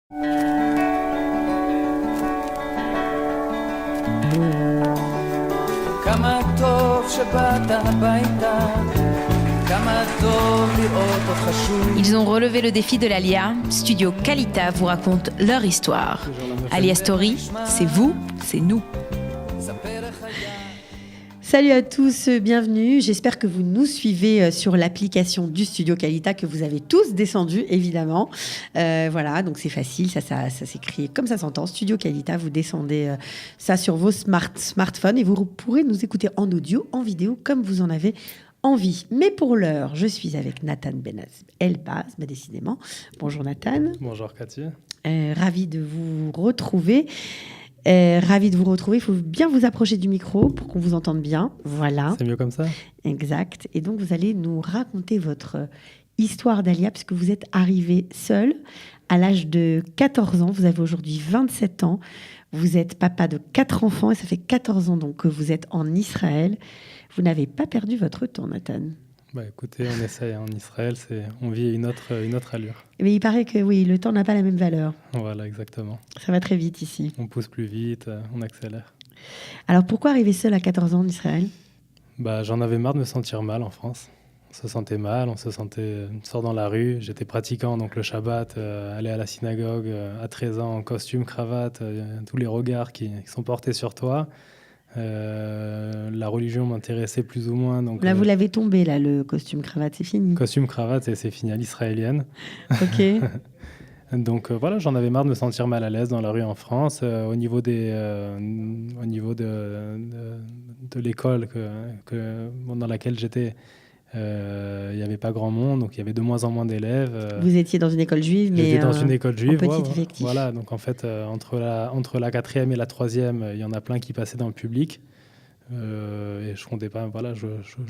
כמה טוב שבאת הביתה, כמה טוב לראות אותך שוב. Ils ont relevé le défi de l'Alia. Studio Kalita vous raconte leur histoire. Alia Story, c'est vous, c'est nous. Salut à tous, bienvenue. J'espère que vous nous suivez sur l'application du Studio Kalita que vous avez tous descendu, évidemment. Voilà, donc c'est facile, ça s'écrit comme ça s'entend. Studio Kalita, vous descendez ça sur vos smartphones et vous pourrez nous écouter en audio, en vidéo, comme vous en avez envie. Mais pour l'heure, je suis avec Nathan Elbaz, décidément. Bonjour Nathan. Bonjour Cathy. Ravi de vous retrouver. Ravi de vous retrouver. Il faut bien vous approcher du micro pour qu'on vous entende bien. Voilà. C'est mieux comme ça ? Exact. Et donc, vous allez nous raconter votre histoire d'Alia, puisque vous êtes arrivé seul à l'âge de 14 ans. Vous avez aujourd'hui 27 ans. Vous êtes papa de 4 enfants et ça fait 14 ans donc, que vous êtes en Israël. Vous n'avez pas perdu votre temps, Nathan. Bah écoutez, on essaye. En Israël, on vit une autre allure. Mais il paraît que oui, le temps n'a pas la même valeur. Voilà, exactement. Ça va très vite ici. On pousse plus vite, on accélère. Alors pourquoi arriver seul à 14 ans en Israël ? Bah, j'en avais marre de me sentir mal en France. On se sentait mal, on sort dans la rue. J'étais pratiquant, donc le Shabbat, aller à la synagogue à 13 ans en costume, cravate, tous les regards qui sont portés sur toi. La religion m'intéressait plus ou moins. Donc, là, vous l'avez tombé, là, le costume cravate, c'est fini. Costume cravate, et c'est fini à l'israélienne. Ok. Donc voilà, j'en avais marre de me sentir mal à l'aise dans la rue en France. Au niveau de l'école dans laquelle j'étais, il n'y avait pas grand monde, donc il y avait de moins en moins d'élèves. Vous étiez dans une école juive, mais j'étais dans une école juive, en petit effectif. Voilà, donc en fait, entre la 4e et la 3e, il y en a plein qui passaient dans le public. Et je comptais pas, voilà, je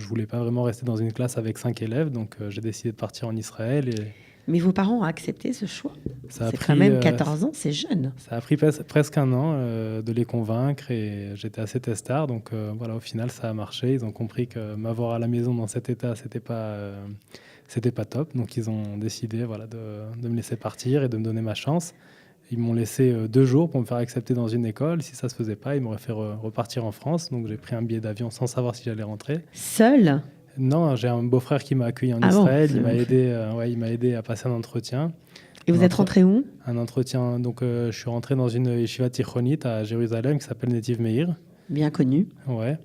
voulais pas vraiment rester dans une classe avec 5 élèves, donc j'ai décidé de partir en Israël. Mais vos parents ont accepté ce choix. C'est pris, quand même 14 ans, c'est jeune. Ça a pris presque un an de les convaincre et j'étais assez testard. Donc voilà, au final, ça a marché. Ils ont compris que m'avoir à la maison dans cet état, c'était pas top. Donc ils ont décidé de me laisser partir et de me donner ma chance. Ils m'ont laissé 2 jours pour me faire accepter dans une école. Si ça ne se faisait pas, ils m'auraient fait repartir en France. Donc j'ai pris un billet d'avion sans savoir si j'allais rentrer. Seul ? Non, j'ai un beau-frère qui m'a accueilli en Israël. Il m'a aidé à passer un entretien. Et vous êtes rentré où ? Un entretien. Donc, je suis rentré dans une yeshiva tichonite à Jérusalem qui s'appelle Netiv Meir. Bien connu. Ouais.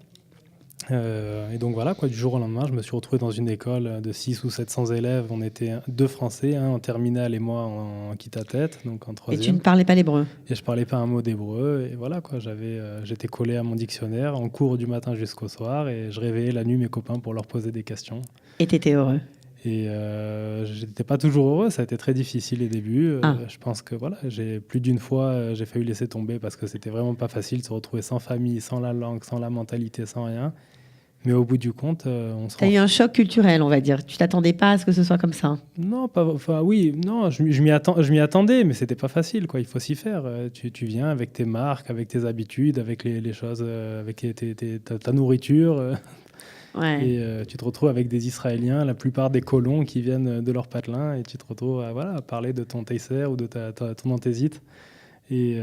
Et donc voilà, du jour au lendemain, je me suis retrouvé dans une école de 600 ou 700 élèves. On était 2 Français, un en terminale et moi en quitte-à-tête, donc en 3e. Et tu ne parlais pas l'hébreu ? Et je parlais pas un mot d'hébreu. Et voilà, j'étais collé à mon dictionnaire en cours du matin jusqu'au soir et je réveillais la nuit mes copains pour leur poser des questions. Et tu étais heureux ? Et je n'étais pas toujours heureux, ça a été très difficile les débuts. Je pense que plus d'une fois, j'ai failli laisser tomber parce que c'était vraiment pas facile de se retrouver sans famille, sans la langue, sans la mentalité, sans rien. Mais au bout du compte, on se rend... Tu as eu un choc culturel, on va dire. Tu t'attendais pas à ce que ce soit comme ça ? Non, je m'y attendais, mais c'était pas facile, quoi. Il faut s'y faire. Tu viens avec tes marques, avec tes habitudes, avec les choses, avec ta nourriture. Ouais. Et tu te retrouves avec des Israéliens, la plupart des colons qui viennent de leur patelin, et tu te retrouves à parler de ton taïser ou de ton antézite. Et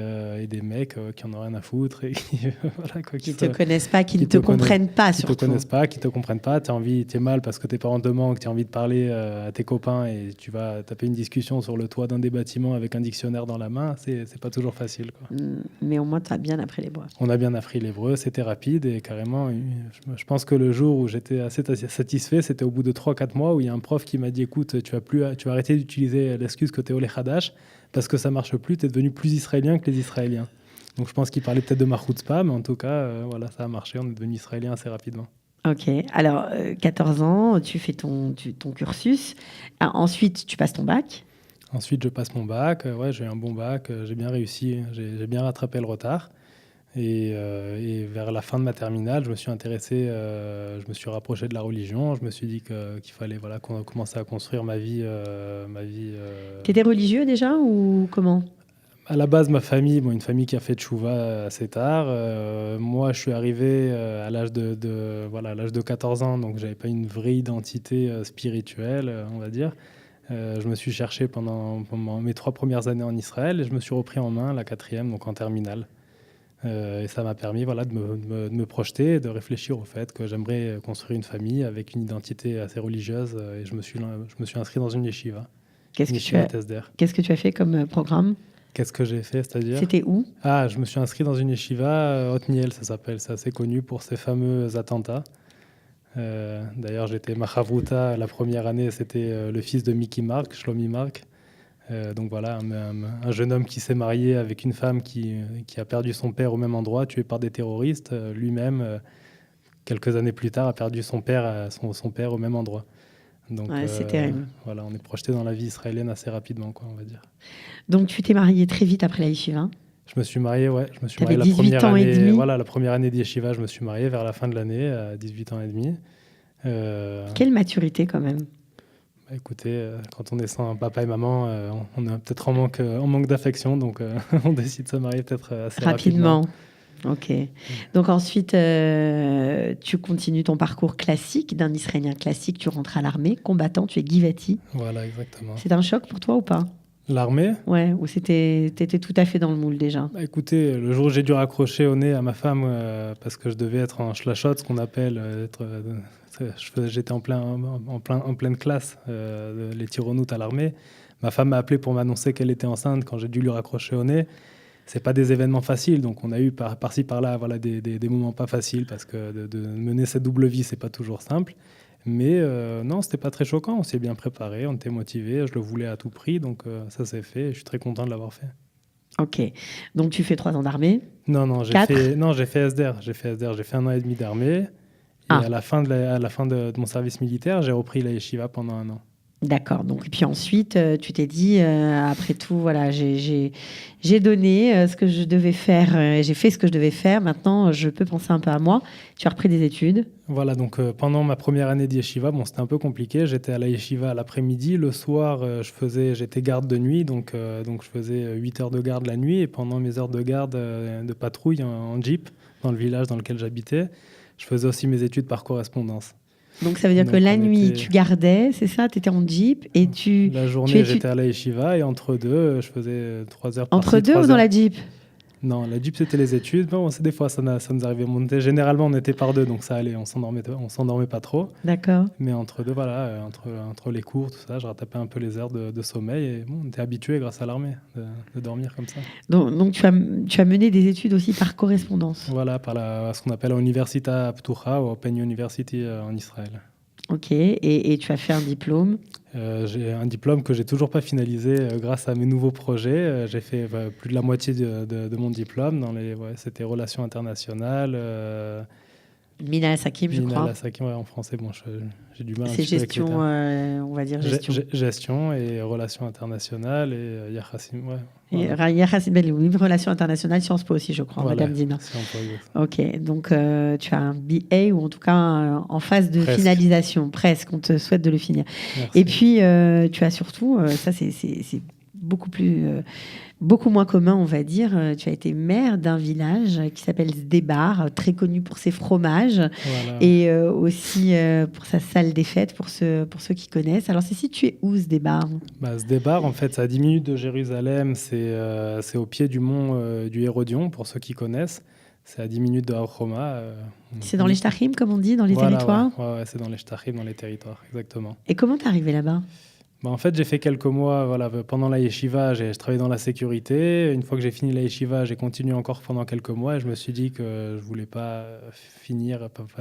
des mecs qui en ont rien à foutre et qui te connaissent pas, qui ne te comprennent pas surtout. Qui te connaissent pas, qui te comprennent pas. T'es mal parce que tes parents te manquent, tu as envie de parler à tes copains et tu vas taper une discussion sur le toit d'un des bâtiments avec un dictionnaire dans la main. C'est pas toujours facile, quoi. Mais au moins, tu as bien appris l'hébreu. On a bien appris l'hébreu, c'était rapide et carrément, je pense que le jour où j'étais assez satisfait, c'était au bout de 3-4 mois où il y a un prof qui m'a dit, écoute, tu vas arrêter d'utiliser l'excuse que tu es Olé Hadash parce que ça marche plus, tu es devenu plus israélien que les Israéliens. Donc je pense qu'il parlait peut-être de ma chutzpah, mais en tout cas, ça a marché, on est devenu israélien assez rapidement. Ok, alors 14 ans, tu fais ton cursus. Ensuite, tu passes ton bac. Ensuite, je passe mon bac. J'ai eu un bon bac, j'ai bien réussi, j'ai bien rattrapé le retard. Et vers la fin de ma terminale, je me suis intéressé, je me suis rapproché de la religion. Je me suis dit qu'il fallait qu'on commence à construire ma vie. T'étais religieux déjà ou comment ? À la base, ma famille, une famille qui a fait tchouva assez tard. Moi, je suis arrivé à l'âge de 14 ans, donc j'avais pas une vraie identité spirituelle, on va dire. Je me suis cherché pendant mes 3 premières années en Israël et je me suis repris en main la 4e, donc en terminale. Et ça m'a permis de me projeter et de réfléchir au fait que j'aimerais construire une famille avec une identité assez religieuse. Et je me suis inscrit dans une yeshiva. Qu'est-ce que tu as fait comme programme? Qu'est-ce que j'ai fait, c'est-à-dire? C'était où? Je me suis inscrit dans une yeshiva, Otniel, ça s'appelle. C'est assez connu pour ces fameux attentats. D'ailleurs, j'étais Machavruta la première année, c'était le fils de Mickey Mark, Shlomi Mark. Donc voilà, un jeune homme qui s'est marié avec une femme qui a perdu son père au même endroit, tué par des terroristes. Lui-même, quelques années plus tard, a perdu son père au même endroit. Donc c'est terrible. Voilà, on est projeté dans la vie israélienne assez rapidement, quoi, on va dire. Donc tu t'es marié très vite après la yeshiva? Je me suis marié, ouais. Je me suis marié la 18 première ans année, et demi. Voilà, la première année de yeshiva, je me suis marié vers la fin de l'année, à 18 ans et demi. Quelle maturité quand même. Écoutez, quand on est sans papa et maman, on est peut-être en manque d'affection, donc on décide de se marier peut-être assez rapidement. Ok. Donc ensuite, tu continues ton parcours classique d'un Israélien classique. Tu rentres à l'armée, combattant, tu es Givati. Voilà, exactement. C'est un choc pour toi ou pas? L'armée? Ouais, ou t'étais tout à fait dans le moule déjà? Écoutez, le jour où j'ai dû raccrocher au nez à ma femme parce que je devais être en shlachot, ce qu'on appelle j'étais en pleine classe, les tironoutes à l'armée. Ma femme m'a appelé pour m'annoncer qu'elle était enceinte quand j'ai dû lui raccrocher au nez. C'est pas des événements faciles, donc on a eu par-ci par-là des moments pas faciles parce que de mener cette double vie, c'est pas toujours simple. Mais non, c'était pas très choquant. On s'est bien préparé, on était motivé. Je le voulais à tout prix, donc ça s'est fait. Et je suis très content de l'avoir fait. Ok. Donc tu fais 3 ans d'armée? Non, j'ai fait SDR. J'ai fait 1 an et demi d'armée. Et à la fin de mon service militaire, j'ai repris la yeshiva pendant 1 an. D'accord. Donc, et puis ensuite, tu t'es dit, après tout, voilà, j'ai donné ce que je devais faire, j'ai fait ce que je devais faire. Maintenant, je peux penser un peu à moi. Tu as repris des études. Voilà, donc pendant ma première année de yeshiva, c'était un peu compliqué. J'étais à la yeshiva l'après-midi. Le soir, j'étais garde de nuit, donc je faisais 8 heures de garde la nuit. Et pendant mes heures de garde de patrouille en jeep, dans le village dans lequel j'habitais, je faisais aussi mes études par correspondance. Donc ça veut dire que la nuit, tu gardais, c'est ça? Tu étais en jeep et La journée, j'étais à la yeshiva et entre deux, je faisais 3 heures par-ci, Entre deux ou dans la jeep? Non, la jeep, c'était les études. Bon, des fois, ça nous arrivait de monter. Généralement, on était par 2, donc ça allait. On s'endormait pas trop. D'accord. Mais entre deux, voilà, entre les cours, tout ça, je rattrapais un peu les heures de sommeil. Et on était habitué, grâce à l'armée, de dormir comme ça. Donc tu as mené des études aussi par correspondance? Voilà, par ce qu'on appelle l'Universita Ptucha ou Open University en Israël. Ok, et tu as fait un diplôme? J'ai un diplôme que j'ai toujours pas finalisé grâce à mes nouveaux projets. J'ai fait plus de la moitié de mon diplôme. C'était relations internationales. Minal Hasakim, je crois. Minal Hasakim, en français, j'ai du mal. C'est gestion, on va dire gestion. Gestion et relations internationales et Yachassim, Yachassim, relations internationales, Sciences Po aussi, je crois, voilà, Madame Dina. Po, ok, donc tu as un BA ou en tout cas en phase de finalisation, presque, on te souhaite de le finir. Merci. Et puis tu as surtout, ça c'est beaucoup moins commun, on va dire. Tu as été maire d'un village qui s'appelle Sdebar, très connu pour ses fromages, voilà. Et aussi pour sa salle des fêtes, pour ceux qui connaissent. Alors, c'est situé où, Sdebar? Sdebar, en fait, c'est à 10 minutes de Jérusalem. C'est au pied du mont du Hérodion, pour ceux qui connaissent. C'est à 10 minutes de Har Homa. C'est dans les Shtachim, comme on dit, dans les territoires? Ouais, c'est dans les Shtachim, dans les territoires, exactement. Et comment t'es arrivé là-bas? En fait, j'ai fait quelques mois, pendant la yeshiva, je travaillais dans la sécurité. Une fois que j'ai fini la yeshiva, j'ai continué encore pendant quelques mois et je me suis dit que je voulais pas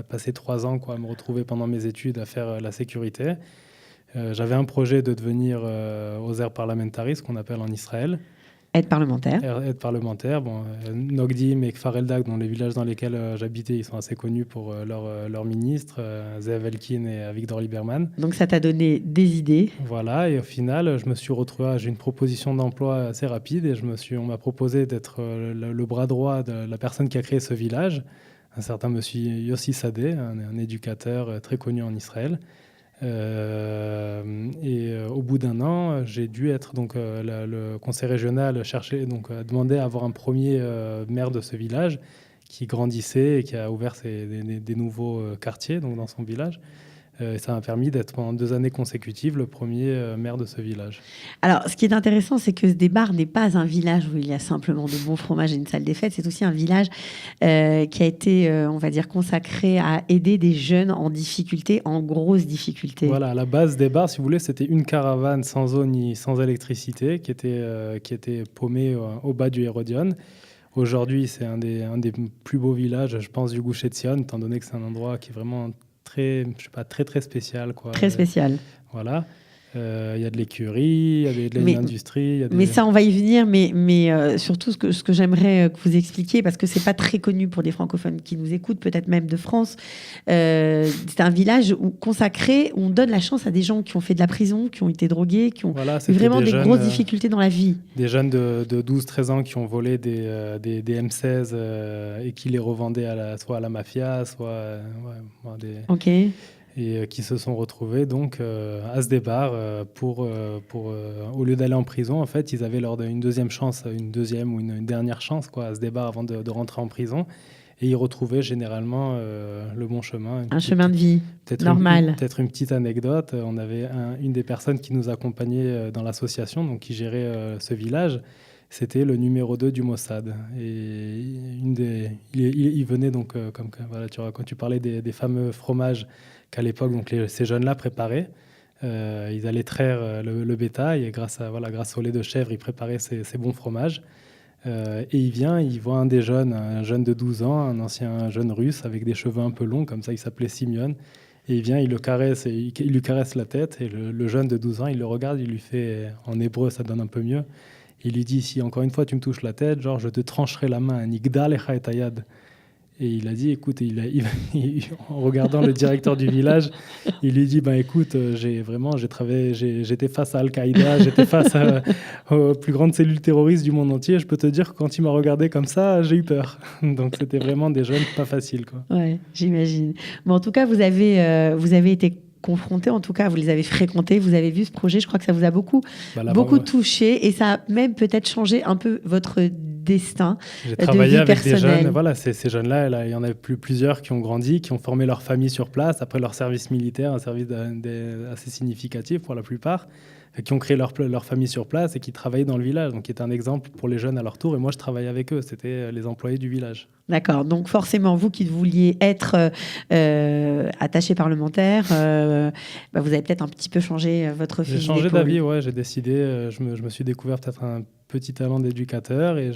passer 3 ans à me retrouver pendant mes études à faire la sécurité. J'avais un projet de devenir Ozer Parlamentaris, qu'on appelle en Israël. Aide parlementaire. Aide parlementaire. Nogdim et Kfar Eldag, dans les villages dans lesquels j'habitais, ils sont assez connus pour leurs ministres, Zeev Elkin et Avigdor Lieberman. Donc ça t'a donné des idées. Voilà, et au final, je me suis retrouvé, j'ai une proposition d'emploi assez rapide et on m'a proposé d'être le bras droit de la personne qui a créé ce village, un certain monsieur Yossi Sadeh, un éducateur très connu en Israël. Au bout d'1 an, j'ai dû être le conseil régional demander à avoir un premier maire de ce village qui grandissait et qui a ouvert des nouveaux quartiers dans son village. Et ça m'a permis d'être pendant 2 années consécutives le premier maire de ce village. Alors, ce qui est intéressant, c'est que Sdebar n'est pas un village où il y a simplement de bons fromages et une salle des fêtes. C'est aussi un village qui a été, on va dire, consacré à aider des jeunes en difficulté, en grosse difficulté. Voilà, à la base, Sdebar, si vous voulez, c'était une caravane sans eau ni sans électricité qui était paumée au bas du Hérodion. Aujourd'hui, c'est un des plus beaux villages, je pense, du Gush Etzion, étant donné que c'est un endroit qui est vraiment très spécial, quoi. Très spécial. Voilà. Il y a de l'écurie, il y a de l'industrie. Mais ça, on va y venir. Mais surtout, ce que j'aimerais que vous expliquiez, parce que c'est pas très connu pour des francophones qui nous écoutent, peut-être même de France, c'est un village consacré où on donne la chance à des gens qui ont fait de la prison, qui ont été drogués, qui ont eu vraiment des grosses difficultés dans la vie. Des jeunes de 12-13 ans qui ont volé des M16 et qui les revendaient soit à la mafia, soit des... Ok. Et qui se sont retrouvés donc à Sdebar pour au lieu d'aller en prison, en fait, ils avaient une deuxième chance, une deuxième ou une dernière chance, quoi, à Sdebar avant de rentrer en prison. Et ils retrouvaient généralement le bon chemin. Un chemin de vie normal. Peut-être une petite anecdote. On avait une des personnes qui nous accompagnait dans l'association, donc qui gérait ce village. C'était le numéro 2 du Mossad. Et il venait donc, voilà, quand tu parlais des fameux fromages qu'à l'époque, donc ces jeunes-là préparaient. Ils allaient traire le bétail et grâce au lait de chèvre, ils préparaient ces bons fromages. Et il voit un jeune de 12 ans, un ancien jeune russe avec des cheveux un peu longs, comme ça, il s'appelait Simeon. Et il vient, il le caresse, il lui caresse la tête. Et le jeune de 12 ans, il le regarde, il lui fait, en hébreu, ça donne un peu mieux. Il lui dit, si encore une fois tu me touches la tête, genre je te trancherai la main, nigdal echa et tayad. Et il a dit, écoute, en regardant le directeur du village, il lui dit, écoute, j'étais face à Al-Qaïda, j'étais face aux plus grandes cellules terroristes du monde entier. Je peux te dire que quand il m'a regardé comme ça, j'ai eu peur. Donc c'était vraiment des jeunes pas faciles, quoi. Ouais, j'imagine. Bon, en tout cas, vous avez été confrontés, en tout cas, vous les avez fréquentés, vous avez vu ce projet, je crois que ça vous a beaucoup touché et ça a même peut-être changé un peu votre destin de vie personnelle. J'ai travaillé avec des jeunes, voilà, ces jeunes-là, il y en a plusieurs qui ont grandi, qui ont formé leur famille sur place, après leur service militaire, un service assez significatif pour la plupart, qui ont créé leur famille sur place et qui travaillaient dans le village, donc qui est un exemple pour les jeunes à leur tour, et moi je travaillais avec eux, c'était les employés du village. D'accord, donc forcément, vous qui vouliez être attaché parlementaire, vous avez peut-être un petit peu changé votre fusil d'épaule. J'ai changé d'avis, ouais, j'ai décidé, je me suis découvert peut-être un petit talent d'éducateur et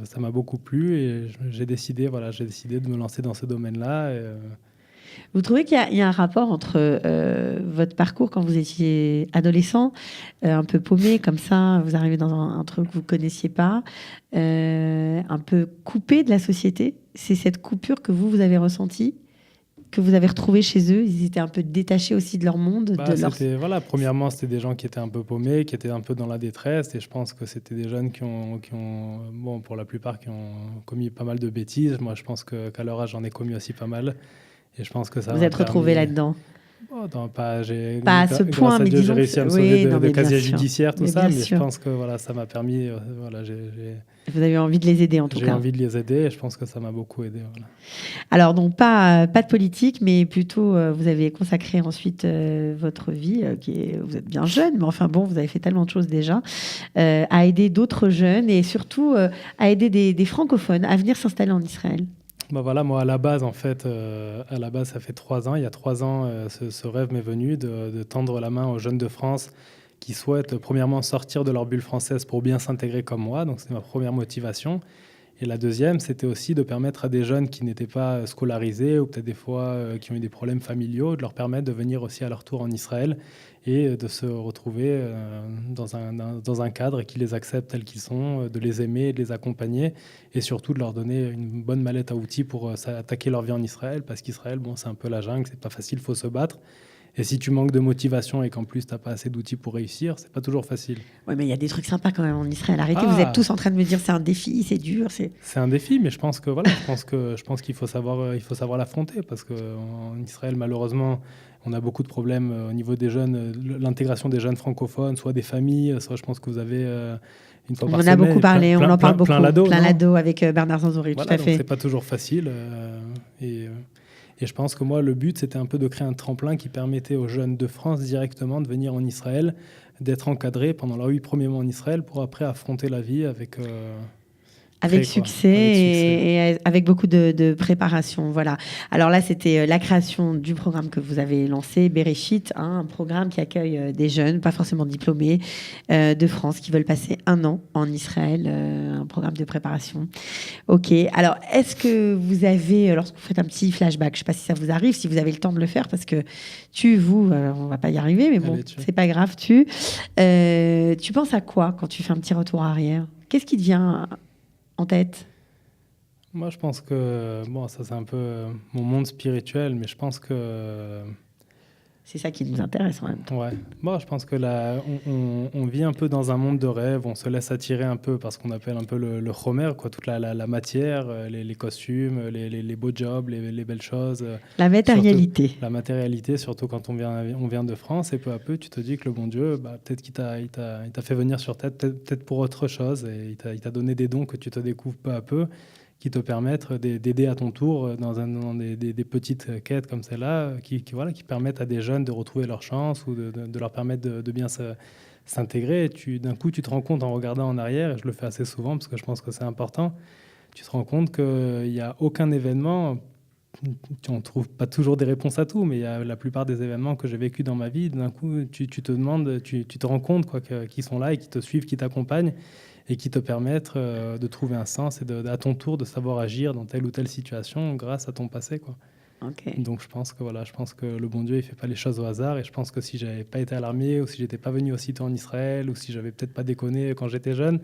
ça m'a beaucoup plu et j'ai décidé de me lancer dans ce domaine-là. Vous trouvez qu'il y a un rapport entre votre parcours quand vous étiez adolescent, un peu paumé comme ça, vous arrivez dans un truc que vous ne connaissiez pas, un peu coupé de la société? C'est cette coupure que vous avez ressentie, que vous avez retrouvée chez eux? Ils étaient un peu détachés aussi de leur monde? Premièrement, c'était des gens qui étaient un peu paumés, qui étaient un peu dans la détresse. Et je pense que c'était des jeunes qui ont pour la plupart, qui ont commis pas mal de bêtises. Moi, je pense qu'à leur âge, j'en ai commis aussi pas mal. Et je pense que ça vous êtes retrouvé là-dedans? Pas à ce point, mais j'ai réussi à me sauver de casier judiciaire, tout ça. Mais sûr. Je pense que ça m'a permis... Vous avez envie de les aider, en tout cas. J'ai envie de les aider et je pense que ça m'a beaucoup aidé. Voilà. Alors, donc, pas de politique, mais plutôt, vous avez consacré ensuite votre vie, vous êtes bien jeune, mais enfin bon, vous avez fait tellement de choses déjà, à aider d'autres jeunes et surtout à aider des francophones à venir s'installer en Israël. Moi, à la base, ça fait 3 ans. Il y a 3 ans, ce rêve m'est venu de tendre la main aux jeunes de France qui souhaitent, premièrement, sortir de leur bulle française pour bien s'intégrer comme moi. Donc, c'est ma première motivation. Et la deuxième, c'était aussi de permettre à des jeunes qui n'étaient pas scolarisés ou peut-être des fois qui ont eu des problèmes familiaux, de leur permettre de venir aussi à leur tour en Israël et de se retrouver dans un cadre qui les accepte tels qu'ils sont, de les aimer, de les accompagner et surtout de leur donner une bonne mallette à outils pour attaquer leur vie en Israël, parce qu'Israël, c'est un peu la jungle, c'est pas facile, il faut se battre. Et si tu manques de motivation et qu'en plus tu n'as pas assez d'outils pour réussir, c'est pas toujours facile. Oui, mais il y a des trucs sympas quand même en Israël. Arrêtez, vous êtes tous en train de me dire c'est un défi, c'est dur. C'est un défi, mais je pense qu'il faut savoir l'affronter, parce qu'en Israël, malheureusement, on a beaucoup de problèmes au niveau des jeunes, l'intégration des jeunes francophones, soit des familles, soit je pense que vous avez une fois par semaine. On en a beaucoup parlé, on en parle beaucoup. Plein l'ado avec Bernard Zanzouri, voilà, tout à fait. C'est pas toujours facile. Et je pense que moi, le but, c'était un peu de créer un tremplin qui permettait aux jeunes de France directement de venir en Israël, d'être encadrés pendant leurs 8 premiers mois en Israël pour après affronter la vie avec... Avec succès et avec beaucoup de préparation. Voilà. Alors là, c'était la création du programme que vous avez lancé, Bereshit, un programme qui accueille des jeunes, pas forcément diplômés, de France, qui veulent passer 1 an en Israël, un programme de préparation. Ok. Alors, est-ce que vous avez, lorsque vous faites un petit flashback, je ne sais pas si ça vous arrive, si vous avez le temps de le faire, parce que on ne va pas y arriver, mais bon, c'est pas grave, tu penses à quoi quand tu fais un petit retour arrière? Qu'est-ce qui te vient en tête? Moi, je pense que, ça c'est un peu mon monde spirituel, mais je pense que... C'est ça qui nous intéresse en même temps. Ouais. Je pense que là, on vit un peu dans un monde de rêve, on se laisse attirer un peu par ce qu'on appelle un peu le chomer, quoi, toute la matière, les costumes, les beaux jobs, les belles choses. La matérialité. La matérialité, surtout quand on vient de France, et peu à peu, tu te dis que le bon Dieu, peut-être qu'il t'a fait venir sur Terre, peut-être pour autre chose, et il t'a donné des dons que tu te découvres peu à peu, qui te permettent d'aider à ton tour dans des petites quêtes comme celle-là, qui permettent à des jeunes de retrouver leur chance ou de leur permettre de bien s'intégrer. Et d'un coup, tu te rends compte en regardant en arrière, et je le fais assez souvent parce que je pense que c'est important, tu te rends compte qu'il n'y a aucun événement, on ne trouve pas toujours des réponses à tout, mais il y a la plupart des événements que j'ai vécus dans ma vie, d'un coup, tu te demandes, tu te rends compte qu'ils sont là et qui te suivent, qui t'accompagnent, et qui te permettent de trouver un sens et à ton tour de savoir agir dans telle ou telle situation grâce à ton passé, quoi. Okay. Donc je pense que le bon Dieu il fait pas les choses au hasard, et je pense que si j'avais pas été à l'armée, ou si j'étais pas venu aussitôt en Israël, ou si j'avais peut-être pas déconné quand j'étais jeune,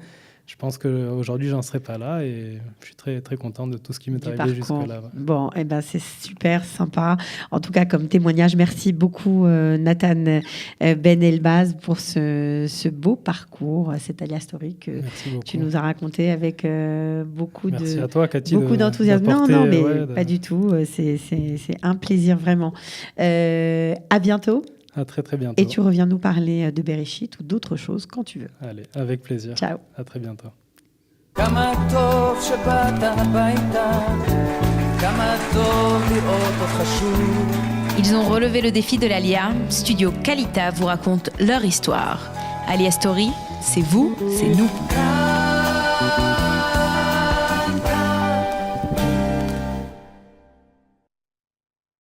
je pense qu'aujourd'hui j'en serais pas là, et je suis très très content de tout ce qui m'est arrivé jusque-là. Ouais. Bon, c'est super sympa. En tout cas, comme témoignage, merci beaucoup Nathan Ben Elbaz pour ce beau parcours, cette Alia Story que tu nous as raconté avec beaucoup d'enthousiasme. Non, mais pas du tout. C'est un plaisir vraiment. À bientôt. À très très bientôt. Et tu reviens nous parler de Bereshit ou d'autres choses quand tu veux. Allez, avec plaisir. Ciao. À très bientôt. כמה טוב שבאת הביתה, כמה טוב לראות אותך שוב. Ils ont relevé le défi de l'Alia. Studio Kalita vous raconte leur histoire. Alia Story, c'est vous, c'est nous.